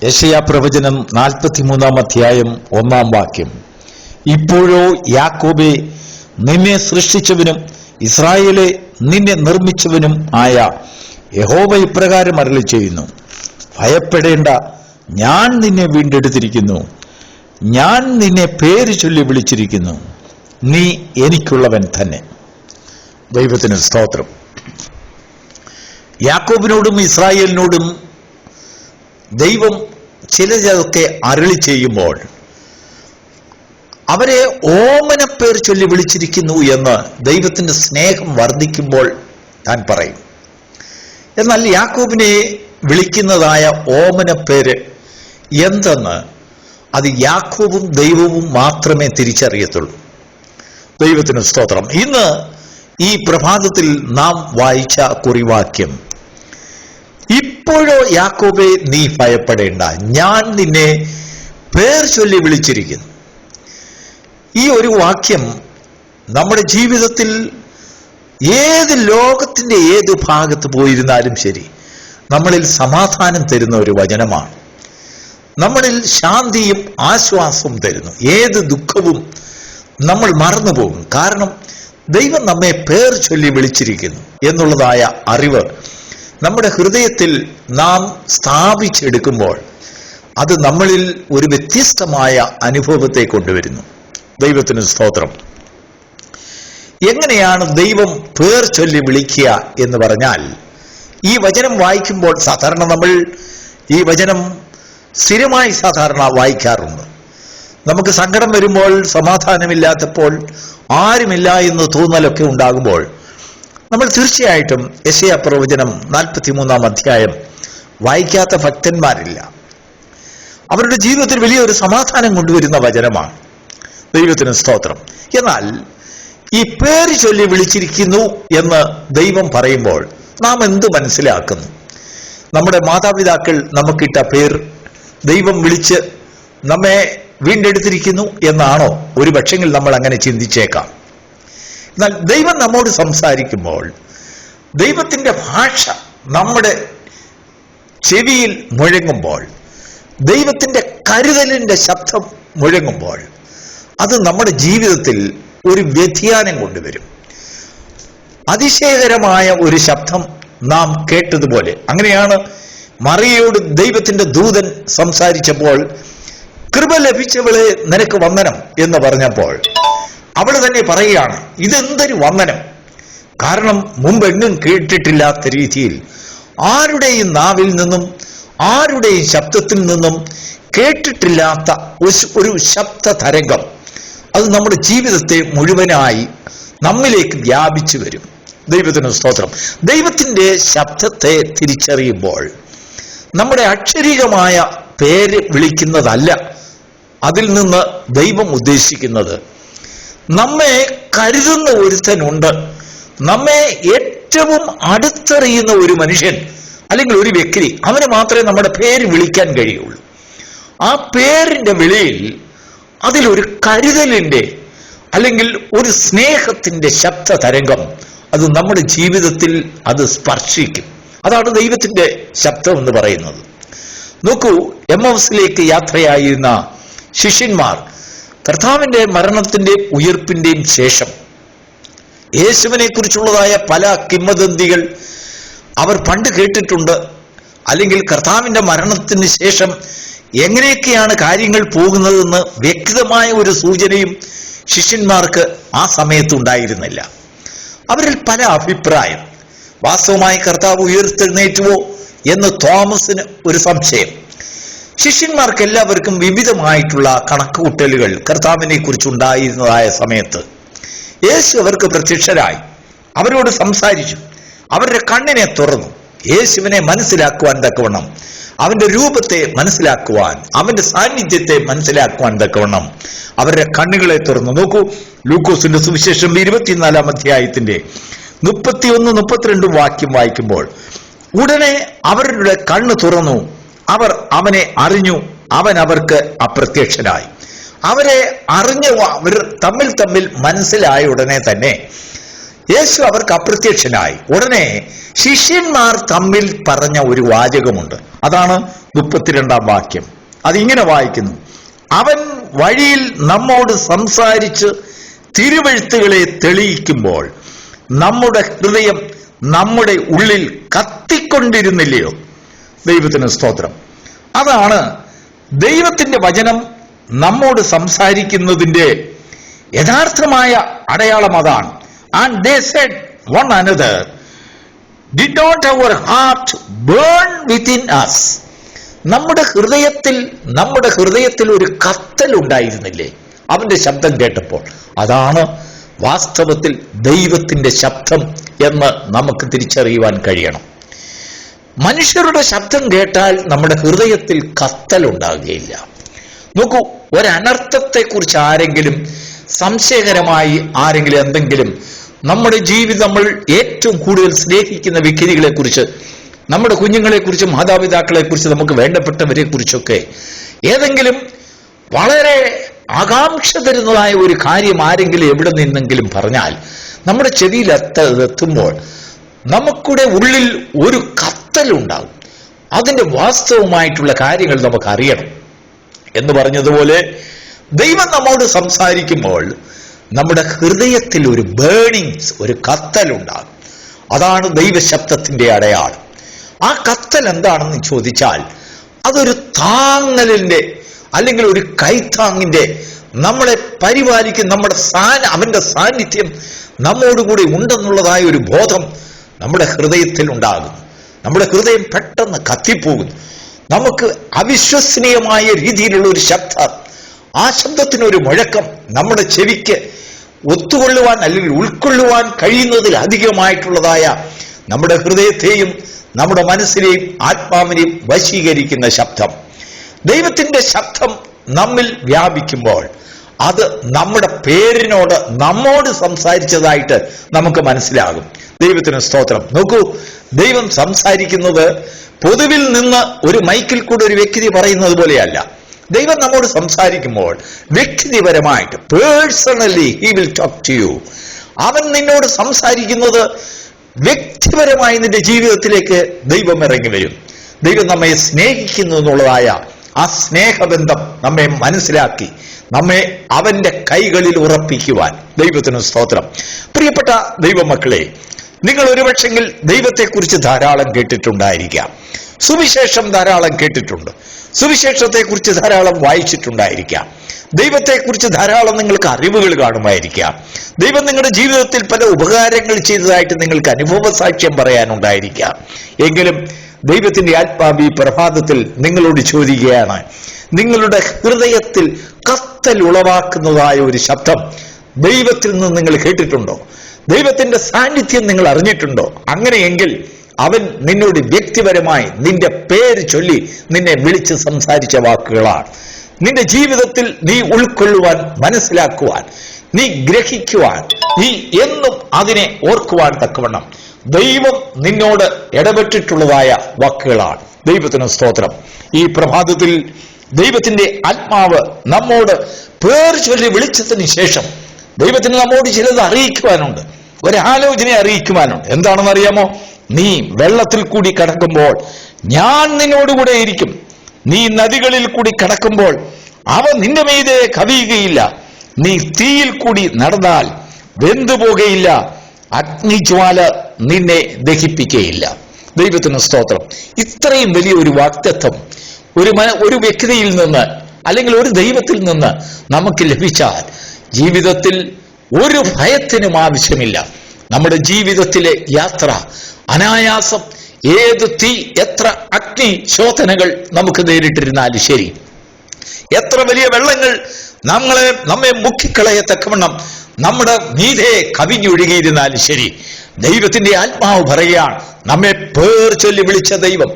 യെശയ്യാ പ്രവചനം 43 അധ്യായം 1 വാക്യം. ഇപ്പോഴോ യാക്കോബേ, നിന്നെ സൃഷ്ടിച്ചവനും ഇസ്രായേലെ നിന്നെ നിർമ്മിച്ചവനും ആയ യഹോവ ഇപ്രകാരം അരുളി ചെയ്യുന്നു, ഭയപ്പെടേണ്ട, ഞാൻ നിന്നെ വീണ്ടെടുത്തിരിക്കുന്നു, ഞാൻ നിന്നെ പേര് ചൊല്ലി വിളിച്ചിരിക്കുന്നു, നീ എനിക്കുള്ളവൻ തന്നെ. ദൈവത്തിന് സ്തോത്രം. യാക്കോബിനോടും ഇസ്രായേലിനോടും ദൈവം ചിലതൊക്കെ അരുളി ചെയ്യുമ്പോൾ അവരെ ഓമനപ്പേർ ചൊല്ലി വിളിച്ചിരിക്കുന്നു എന്ന് ദൈവത്തിന്റെ സ്നേഹം വർദ്ധിക്കുമ്പോൾ താൻ പറയും. എന്നാൽ യാക്കോബിനെ വിളിക്കുന്നതായ ഓമനപ്പേര് എന്തെന്ന് അത് യാക്കോബും ദൈവവും മാത്രമേ തിരിച്ചറിയത്തുള്ളൂ. ദൈവത്തിന് സ്തോത്രം. ഇന്ന് ഈ പ്രഭാതത്തിൽ നാം വായിച്ച കുറിവാക്യം, ഇപ്പോഴോ യാക്കോബേ നീ ഭയപ്പെടേണ്ട, ഞാൻ നിന്നെ പേർ ചൊല്ലി വിളിച്ചിരിക്കുന്നു. ഈ ഒരു വാക്യം നമ്മുടെ ജീവിതത്തിൽ ഏത് ലോകത്തിന്റെ ഏത് ഭാഗത്ത് പോയിരുന്നാലും ശരി നമ്മളിൽ സമാധാനം തരുന്ന ഒരു വചനമാണ്. നമ്മളിൽ ശാന്തിയും ആശ്വാസവും തരുന്നു. ഏത് ദുഃഖവും നമ്മൾ മറന്നു പോകും. കാരണം ദൈവം നമ്മെ പേർ ചൊല്ലി വിളിച്ചിരിക്കുന്നു എന്നുള്ളതായ അറിവ് നമ്മുടെ ഹൃദയത്തിൽ നാം സ്ഥാപിച്ചെടുക്കുമ്പോൾ അത് നമ്മളിൽ ഒരു വ്യത്യസ്തമായ അനുഭവത്തെ കൊണ്ടുവരുന്നു. ദൈവത്തിന് സ്തോത്രം. എങ്ങനെയാണ് ദൈവം പേർ ചൊല്ലി വിളിക്കുക എന്ന് പറഞ്ഞാൽ, ഈ വചനം വായിക്കുമ്പോൾ സാധാരണ നമ്മൾ ഈ വചനം സ്ഥിരമായി സാധാരണ വായിക്കാറുണ്ട്. നമുക്ക് സങ്കടം വരുമ്പോൾ, സമാധാനമില്ലാത്തപ്പോൾ, ആരുമില്ല എന്ന് തോന്നലൊക്കെ ഉണ്ടാകുമ്പോൾ നമ്മൾ തീർച്ചയായിട്ടും യെശയ്യാ പ്രവചനം 43 അധ്യായം വായിക്കാത്ത ഭക്തന്മാരില്ല. അവരുടെ ജീവിതത്തിൽ വലിയൊരു സമാധാനം കൊണ്ടുവരുന്ന വചനമാണ്. ദൈവത്തിന് സ്തോത്രം. എന്നാൽ ഈ പേര് ചൊല്ലി വിളിച്ചിരിക്കുന്നു എന്ന് ദൈവം പറയുമ്പോൾ നാം എന്ത് മനസ്സിലാക്കുന്നു? നമ്മുടെ മാതാപിതാക്കൾ നമുക്കിട്ട പേർ ദൈവം വിളിച്ച് നമ്മെ വീണ്ടെടുത്തിരിക്കുന്നു എന്നാണോ? ഒരു പക്ഷെങ്കിൽ നമ്മൾ അങ്ങനെ ചിന്തിച്ചേക്കാം. എന്നാൽ ദൈവം നമ്മോട് സംസാരിക്കുമ്പോൾ ദൈവത്തിന്റെ ഭാഷ നമ്മുടെ ചെവിയിൽ മുഴങ്ങുമ്പോൾ, ദൈവത്തിന്റെ കരുതലിന്റെ ശബ്ദം മുഴങ്ങുമ്പോൾ അത് നമ്മുടെ ജീവിതത്തിൽ ഒരു വ്യതിയാനം കൊണ്ടുവരും. അതിശയകരമായ ഒരു ശബ്ദം നാം കേട്ടതുപോലെ. അങ്ങനെയാണ് മറിയയോട് ദൈവത്തിന്റെ ദൂതൻ സംസാരിച്ചപ്പോൾ, കൃപ ലഭിച്ചവളെ നിനക്ക് വന്ദനം എന്ന് പറഞ്ഞപ്പോൾ അവള് തന്നെ പറയുകയാണ്, ഇതെന്തൊരു വന്ദനം! കാരണം മുമ്പെങ്ങും കേട്ടിട്ടില്ലാത്ത രീതിയിൽ ആരുടെയും നാവിൽ നിന്നും ആരുടെയും ശബ്ദത്തിൽ നിന്നും കേട്ടിട്ടില്ലാത്ത ഒരു ശബ്ദ തരംഗം അത് നമ്മുടെ ജീവിതത്തെ മുഴുവനായി നമ്മിലേക്ക് വ്യാപിച്ചു വരും. ദൈവത്തിന് സ്തോത്രം. ദൈവത്തിന്റെ ശബ്ദത്തെ തിരിച്ചറിയുമ്പോൾ നമ്മുടെ അക്ഷരീകമായ പേര് വിളിക്കുന്നതല്ല അതിൽ നിന്ന് ദൈവം ഉദ്ദേശിക്കുന്നത്. നമ്മെ കരുതുന്ന ഒരുത്തനുണ്ട്, നമ്മെ ഏറ്റവും അടുത്തറിയുന്ന ഒരു മനുഷ്യൻ അല്ലെങ്കിൽ ഒരു വ്യക്തി, അവന് മാത്രമേ നമ്മുടെ പേര് വിളിക്കാൻ കഴിയുള്ളൂ. ആ പേരിന്റെ വിളിയിൽ അതിലൊരു കരുതലിന്റെ അല്ലെങ്കിൽ ഒരു സ്നേഹത്തിന്റെ ശബ്ദ തരംഗം അത് നമ്മുടെ ജീവിതത്തിൽ അത് സ്പർശിക്കും. അതാണ് ദൈവത്തിന്റെ ശബ്ദം എന്ന് പറയുന്നത്. നോക്കൂ, എമ്മൗസിലേക്ക് യാത്രയായിരുന്ന ശിഷ്യന്മാർ കർത്താവിന്റെ മരണത്തിന്റെ ഉയർപ്പിന്റെയും ശേഷം യേശുവിനെ കുറിച്ചുള്ളതായ പല കിംവദന്തികൾ അവർ പണ്ട് കേട്ടിട്ടുണ്ട്. അല്ലെങ്കിൽ കർത്താവിന്റെ മരണത്തിന് ശേഷം എങ്ങനെയൊക്കെയാണ് കാര്യങ്ങൾ പോകുന്നതെന്ന് വ്യക്തമായ ഒരു സൂചനയും ശിഷ്യന്മാർക്ക് ആ സമയത്ത് ഉണ്ടായിരുന്നില്ല. അവരിൽ പല അഭിപ്രായം. വാസ്തവമായി കർത്താവ് ഉയർത്തെഴുന്നേറ്റുവോ എന്ന് തോമസിന് ഒരു സംശയം. ശിഷ്യന്മാർക്ക് എല്ലാവർക്കും വിവിധമായിട്ടുള്ള കണക്കുകൂട്ടലുകൾ കർത്താവിനെ കുറിച്ചുണ്ടായിരുന്നതായ സമയത്ത് യേശു അവർക്ക് പ്രത്യക്ഷരായി അവരോട് സംസാരിച്ചു. അവരുടെ കണ്ണിനെ തുറന്നു. യേശുവിനെ മനസ്സിലാക്കുവാൻ തക്കവണ്ണം, അവന്റെ രൂപത്തെ മനസ്സിലാക്കുവാൻ, അവന്റെ സാന്നിധ്യത്തെ മനസ്സിലാക്കുവാൻ തക്കവണ്ണം അവരുടെ കണ്ണുകളെ തുറന്നു. നോക്കൂ, ലൂക്കോസിന്റെ സുവിശേഷം 24 അധ്യായത്തിന്റെ 31-32 വാക്യം വായിക്കുമ്പോൾ, ഉടനെ അവരുടെ കണ്ണ് തുറന്നു, അവർ അവനെ അറിഞ്ഞു, അവൻ അവർക്ക് അപ്രത്യക്ഷനായി. അവരെ അറിഞ്ഞ അവർ തമ്മിൽ മനസ്സിലായ ഉടനെ തന്നെ യേശു അവർക്ക് അപ്രത്യക്ഷനായി. ഉടനെ ശിഷ്യന്മാർ തമ്മിൽ പറഞ്ഞ ഒരു വാചകമുണ്ട്. അതാണ് 32-ാം വാക്യം. അതിങ്ങനെ വായിക്കുന്നു: അവൻ വഴിയിൽ നമ്മോട് സംസാരിച്ച് തിരുവെഴുത്തുകളെ തെളിയിക്കുമ്പോൾ നമ്മുടെ ഹൃദയം നമ്മുടെ ഉള്ളിൽ കത്തിക്കൊണ്ടിരുന്നില്ലയോ? ദൈവത്തിന് സ്തോത്രം. അതാണ് ദൈവത്തിന്റെ വചനം നമ്മോട് സംസാരിക്കുന്നതിന്റെ യഥാർത്ഥമായ അടയാളം. അതാണ്. And they said one another, did not our heart burn within us? നമ്മുടെ ഹൃദയത്തിൽ ഒരു കത്തൽ ഉണ്ടായിരുന്നില്ലേ അവന്റെ ശബ്ദം കേട്ടപ്പോൾ? അതാണ് വാസ്തവത്തിൽ ദൈവത്തിന്റെ ശബ്ദം എന്ന് നമുക്ക് തിരിച്ചറിയുവാൻ കഴിയണം. മനുഷ്യരുടെ ശബ്ദം കേട്ടാൽ നമ്മുടെ ഹൃദയത്തിൽ കത്തൽ ഉണ്ടാകുകയില്ല. നോക്കൂ, ഒരനർത്ഥത്തെക്കുറിച്ച് ആരെങ്കിലും സംശയകരമായി ആരെങ്കിലും എന്തെങ്കിലും നമ്മുടെ ജീവിതം, നമ്മൾ ഏറ്റവും കൂടുതൽ സ്നേഹിക്കുന്ന വ്യക്തികളെ കുറിച്ച്, നമ്മുടെ കുഞ്ഞുങ്ങളെ കുറിച്ച്, മാതാപിതാക്കളെ കുറിച്ച്, നമുക്ക് വേണ്ടപ്പെട്ടവരെ കുറിച്ചൊക്കെ ഏതെങ്കിലും വളരെ ആകാംക്ഷ തരുന്നതായ ഒരു കാര്യം ആരെങ്കിലും എവിടെ നിന്നെങ്കിലും പറഞ്ഞാൽ നമ്മുടെ ചെവിയിൽ എത്തുമ്പോൾ നമുക്കുടെ ഉള്ളിൽ ഒരു കത്തലുണ്ടാകും. അതിന്റെ വാസ്തവമായിട്ടുള്ള കാര്യങ്ങൾ നമുക്ക് അറിയണം. എന്ന് പറഞ്ഞതുപോലെ ദൈവം നമ്മോട് സംസാരിക്കുമ്പോൾ നമ്മുടെ ഹൃദയത്തിൽ ഒരു ബേണിങ്സ്, ഒരു കത്തലുണ്ടാകും. അതാണ് ദൈവശബ്ദത്തിന്റെ അടയാളം. ആ കത്തൽ എന്താണെന്ന് ചോദിച്ചാൽ അതൊരു താങ്ങലിന്റെ അല്ലെങ്കിൽ ഒരു കൈത്താങ്ങിന്റെ, നമ്മളെ പരിപാലിക്കുന്ന അവന്റെ സാന്നിധ്യം നമ്മോടുകൂടി ഉണ്ടെന്നുള്ളതായ ഒരു ബോധം നമ്മുടെ ഹൃദയത്തിൽ ഉണ്ടാകും. നമ്മുടെ ഹൃദയം പെട്ടെന്ന് കത്തിപ്പോകുന്നു. നമുക്ക് അവിശ്വസനീയമായ രീതിയിലുള്ള ഒരു ശബ്ദം, ആ ശബ്ദത്തിനൊരു മുഴക്കം നമ്മുടെ ചെവിക്ക് ഒത്തുകൊള്ളുവാൻ അല്ലെങ്കിൽ ഉൾക്കൊള്ളുവാൻ കഴിയുന്നതിൽ അധികമായിട്ടുള്ളതായ നമ്മുടെ ഹൃദയത്തെയും നമ്മുടെ മനസ്സിനെയും ആത്മാവിനെയും വശീകരിക്കുന്ന ശബ്ദം. ദൈവത്തിന്റെ ശബ്ദം നമ്മിൽ വ്യാപിക്കുമ്പോൾ അത് നമ്മുടെ പേരിനോട്, നമ്മോട് സംസാരിച്ചതായിട്ട് നമുക്ക് മനസ്സിലാകും. ദൈവത്തിന് സ്തോത്രം. നോക്കൂ, ദൈവം സംസാരിക്കുന്നത് പൊതുവിൽ നിന്ന് ഒരു മൈക്കിൽ കൂടെ ഒരു വ്യക്തി പറയുന്നത് പോലെയല്ല. ദൈവം നമ്മോട് സംസാരിക്കുമ്പോൾ വ്യക്തിപരമായിട്ട്, personally he will talk to you. അവൻ നിന്നോട് സംസാരിക്കുന്നത് വ്യക്തിപരമായി നിന്റെ ജീവിതത്തിലേക്ക് ദൈവം ഇറങ്ങി വരും. ദൈവം നമ്മെ സ്നേഹിക്കുന്നു എന്നുള്ളതായ ആ സ്നേഹബന്ധം നമ്മെ മനസ്സിലാക്കി നമ്മെ അവന്റെ കൈകളിൽ ഉറപ്പിക്കുവാൻ ദൈവത്തിന് സ്തോത്രം. പ്രിയപ്പെട്ട ദൈവമക്കളെ, നിങ്ങൾ ഒരുപക്ഷെങ്കിൽ ദൈവത്തെക്കുറിച്ച് ധാരാളം കേട്ടിട്ടുണ്ടായിരിക്കാം, സുവിശേഷം ധാരാളം കേട്ടിട്ടുണ്ട്, സുവിശേഷത്തെക്കുറിച്ച് ധാരാളം വായിച്ചിട്ടുണ്ടായിരിക്കാം, ദൈവത്തെക്കുറിച്ച് ധാരാളം നിങ്ങൾക്ക് അറിവുകൾ കാണുമായിരിക്കാം, ദൈവം നിങ്ങളുടെ ജീവിതത്തിൽ പല ഉപകാരങ്ങൾ ചെയ്തതായിട്ട് നിങ്ങൾക്ക് അനുഭവ സാക്ഷ്യം പറയാനുണ്ടായിരിക്കാം. എങ്കിലും ദൈവത്തിന്റെ ആത്മാവ് ഈ പ്രഭാതത്തിൽ നിങ്ങളോട് ചോദിക്കുകയാണ്, നിങ്ങളുടെ ഹൃദയത്തിൽ കത്തൽ ഉളവാക്കുന്നതായ ഒരു ശബ്ദം ദൈവത്തിൽ നിന്ന് നിങ്ങൾ കേട്ടിട്ടുണ്ടോ? ദൈവത്തിന്റെ സാന്നിധ്യം നിങ്ങൾ അറിഞ്ഞിട്ടുണ്ടോ? അങ്ങനെയെങ്കിൽ അവൻ നിന്നോട് വ്യക്തിപരമായി നിന്റെ പേര് ചൊല്ലി നിന്നെ വിളിച്ച് സംസാരിച്ച വാക്കുകളാണ്. നിന്റെ ജീവിതത്തിൽ നീ ഉൾക്കൊള്ളുവാൻ, മനസ്സിലാക്കുവാൻ, നീ ഗ്രഹിക്കുവാൻ, നീ എന്നും അതിനെ ഓർക്കുവാൻ തക്കവണ്ണം ദൈവം നിന്നോട് ഇടപെട്ടിട്ടുള്ളതായ വാക്കുകളാണ്. ദൈവത്തിന് സ്തോത്രം. ഈ പ്രഭാതത്തിൽ ദൈവത്തിന്റെ ആത്മാവ് നമ്മോട് പേർ ചൊല്ലി വിളിച്ചതിന് ശേഷം ദൈവത്തിന് നമ്മോട് ചിലത് അറിയിക്കുവാനുണ്ട്, ഒരാലോചന അറിയിക്കുവാനുണ്ട്. എന്താണെന്ന് അറിയാമോ? നീ വെള്ളത്തിൽ കൂടി കടക്കുമ്പോൾ ഞാൻ നിന്നോടുകൂടെ ഇരിക്കും. നീ നദികളിൽ കൂടി കടക്കുമ്പോൾ അവ നിന്റെ മീതെ കവിയുകയില്ല. നീ തീയിൽ കൂടി നടന്നാൽ വെന്തുപോകയില്ല, അഗ്നിജ്വാല നിന്നെ ദഹിപ്പിക്കുകയില്ല. ദൈവത്തിന് സ്തോത്രം. ഇത്രയും വലിയ ഒരു വാഗ്ദത്തം ഒരു വ്യക്തിയിൽ നിന്ന് അല്ലെങ്കിൽ ഒരു ദൈവത്തിൽ നിന്ന് നമുക്ക് ലഭിച്ചാൽ ജീവിതത്തിൽ ഒരു ഭയത്തിനും ആവശ്യമില്ല. നമ്മുടെ ജീവിതത്തിലെ യാത്ര അനായാസം, ഏത് തീ, എത്ര അഗ്നി ശോധനകൾ നമുക്ക് നേരിട്ടിരുന്നാലും ശരി, എത്ര വലിയ വെള്ളങ്ങൾ നമ്മെ മുക്കിക്കളയത്തക്കവണ്ണം നമ്മുടെ മീതെ കവിഞ്ഞൊഴുകിയിരുന്നാലും ശരി, ദൈവത്തിന്റെ ആത്മാവ് പറയുകയാണ്, നമ്മെ പേർ ചൊല്ലി വിളിച്ച ദൈവം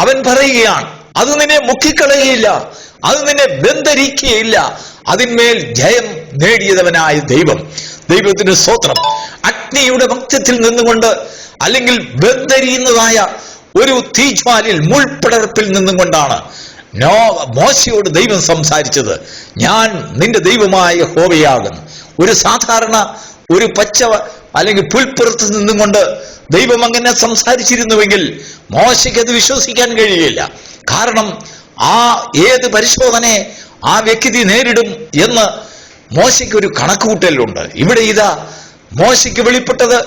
അവൻ പറയുകയാണ്, അത് നിന്നെ മുക്കിക്കളയുകയില്ല, അത് നിന്നെ ബന്ധരിക്കുകയില്ല, അതിന്മേൽ ജയം നേടിയവനായ ദൈവം. ദൈവത്തിന് സ്തോത്രം. അഗ്നിയുടെ മധ്യത്തിൽ നിന്നുകൊണ്ട് അല്ലെങ്കിൽ ബന്ധരിയുന്നതായ ഒരു തീജ്വാലിൽ, മുൾപ്പടർപ്പിൽ നിന്നും കൊണ്ടാണ് മോശയോട് ദൈവം സംസാരിച്ചത്. ഞാൻ നിന്റെ ദൈവമായ യഹോവയാകുന്നു. ഒരു സാധാരണ ഒരു പച്ച അല്ലെങ്കിൽ പുൽപ്പുറത്ത് നിന്നും കൊണ്ട് ദൈവം അങ്ങനെ സംസാരിച്ചിരുന്നുവെങ്കിൽ മോശയ്ക്ക് അത് വിശ്വസിക്കാൻ കഴിയില്ല. കാരണം ഏത് പരിശോധനയെ ആ വ്യക്തി നേരിടും എന്ന് മോശയ്ക്ക് ഒരു കണക്കുകൂട്ടലുണ്ട്. ഇവിടെ ഇതാ മോശയ്ക്ക് വെളിപ്പെട്ടത്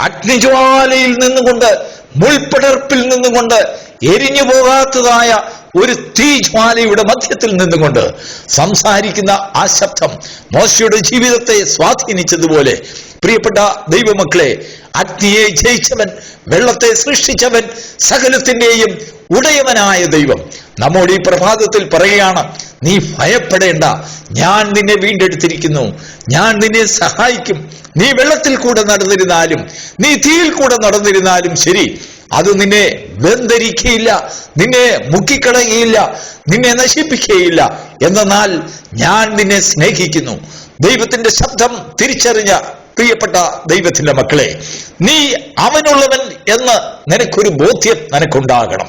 അഗ്നിജ്വാലയിൽ നിന്നുകൊണ്ട്, മുൾപ്പടർപ്പിൽ നിന്നുകൊണ്ട്, എരിഞ്ഞു പോകാത്തതായ ഒരു തീജ്വാലയുടെ മധ്യത്തിൽ നിന്നുകൊണ്ട് സംസാരിക്കുന്ന ആ ശബ്ദം മോശയുടെ ജീവിതത്തെ സ്വാധീനിച്ചതുപോലെ, പ്രിയപ്പെട്ട ദൈവമക്കളെ, അഗ്നിയെ ജയിച്ചവൻ, വെള്ളത്തെ സൃഷ്ടിച്ചവൻ, സകലത്തിന്റെയും ഉടയവനായ ദൈവം നമ്മോട് ഈ പ്രഭാതത്തിൽ പറയുകയാണ്, നീ ഭയപ്പെടേണ്ട, ഞാൻ നിന്നെ വീണ്ടെടുത്തിരിക്കുന്നു, ഞാൻ നിന്നെ സഹായിക്കും. നീ വെള്ളത്തിൽ കൂടെ നടന്നിരുന്നാലും, നീ തീയിൽ കൂടെ നടന്നിരുന്നാലും ശരി, അത് നിന്നെ വെന്തരിക്കയില്ല, നിന്നെ മുക്കിക്കളയുകയില്ല, നിന്നെ നശിപ്പിക്കുകയില്ല. എന്നാൽ ഞാൻ നിന്നെ സ്നേഹിക്കുന്നു. ദൈവത്തിന്റെ ശബ്ദം തിരിച്ചറിഞ്ഞ പ്രിയപ്പെട്ട ദൈവത്തിന്റെ മക്കളെ, നീ അവനുള്ളവൻ എന്ന് നിനക്കൊരു ബോധ്യം നിനക്കുണ്ടാകണം.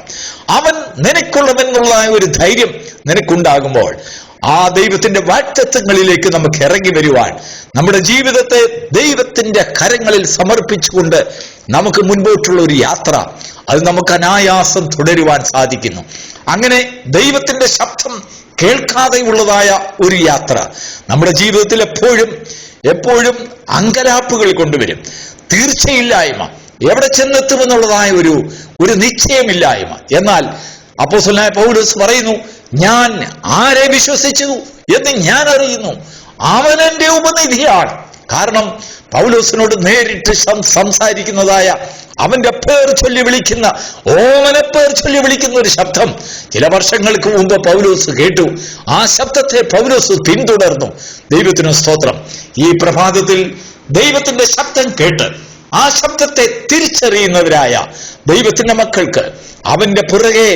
അവൻ നിനക്കുള്ളവൻ എന്നുള്ള ഒരു ധൈര്യം നിനക്കുണ്ടാകുമ്പോൾ ആ ദൈവത്തിന്റെ വാഗ്ദത്തങ്ങളിലേക്ക് നമുക്ക് ഇറങ്ങി വരുവാൻ, നമ്മുടെ ജീവിതത്തെ ദൈവത്തിന്റെ കരങ്ങളിൽ സമർപ്പിച്ചുകൊണ്ട് നമുക്ക് മുൻപോട്ടുള്ള ഒരു യാത്ര, അത് നമുക്ക് അനായാസം തുടരുവാൻ സാധിക്കുന്നു. അങ്ങനെ ദൈവത്തിന്റെ ശബ്ദം കേൾക്കാതെയുള്ളതായ ഒരു യാത്ര നമ്മുടെ ജീവിതത്തിൽ എപ്പോഴും അങ്കലാപ്പുകൾ കൊണ്ടുവരും. തീർച്ചയില്ലായ്മ, എവിടെ ചെന്നെത്തുമെന്നുള്ളതായ ഒരു നിശ്ചയമില്ലായ്മ. എന്നാൽ അപ്പോസ്തലനായ പൗലോസ് പറയുന്നു, ഞാൻ ആരെ വിശ്വസിച്ചു എന്ന് ഞാൻ അറിയുന്നു, അവൻ എന്റെ ഉപനിധിയാണ്. കാരണം പൗലോസിനോട് നേരിട്ട് സംസാരിക്കുന്നതായ, അവന്റെ പേർ ചൊല്ലി വിളിക്കുന്ന, ഓമനെ പേർ ചൊല്ലി വിളിക്കുന്ന ഒരു ശബ്ദം ചില വർഷങ്ങൾക്ക് മുമ്പ് പൗലോസ് കേട്ടു. ആ ശബ്ദത്തെ പൗലോസ് പിന്തുടർന്നു. ദൈവത്തിന് സ്തോത്രം. ഈ പ്രഭാതത്തിൽ ദൈവത്തിന്റെ ശബ്ദം കേട്ട് ആ ശബ്ദത്തെ തിരിച്ചറിയുന്നവരായ ദൈവത്തിന്റെ മക്കൾക്ക് അവന്റെ പുറകെ,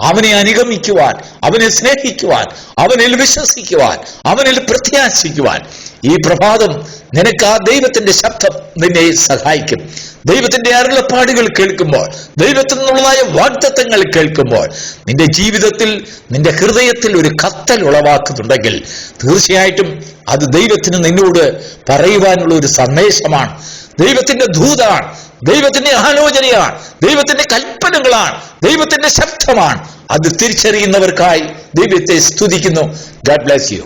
അവനെ അനുഗമിക്കുവാൻ, അവനെ സ്നേഹിക്കുവാൻ, അവനിൽ വിശ്വസിക്കുവാൻ, അവനിൽ പ്രത്യാശിക്കുവാൻ ഈ പ്രഭാതം നിനക്ക് ആ ദൈവത്തിന്റെ ശബ്ദം നിന്നെ സഹായിക്കും. ദൈവത്തിന്റെ അരുളപ്പാടുകൾ കേൾക്കുമ്പോൾ, ദൈവത്തിൽ നിന്നുള്ളതായ വാഗ്ദത്തങ്ങൾ കേൾക്കുമ്പോൾ നിന്റെ ജീവിതത്തിൽ, നിന്റെ ഹൃദയത്തിൽ ഒരു കത്തൽ ഉളവാക്കുന്നുണ്ടെങ്കിൽ തീർച്ചയായിട്ടും അത് ദൈവത്തിന് നിന്നോട് പറയുവാനുള്ള ഒരു സന്ദേശമാണ്. ദൈവത്തിന്റെ ദൂതാണ്, ദൈവത്തിന്റെ ആലോചനയാണ്, ദൈവത്തിന്റെ കൽപ്പനകളാണ്, ദൈവത്തിന്റെ ശബ്ദമാണ്. അത് തിരിച്ചറിയുന്നവർക്കായി ദൈവത്തെ സ്തുതിക്കുന്നു. God bless you.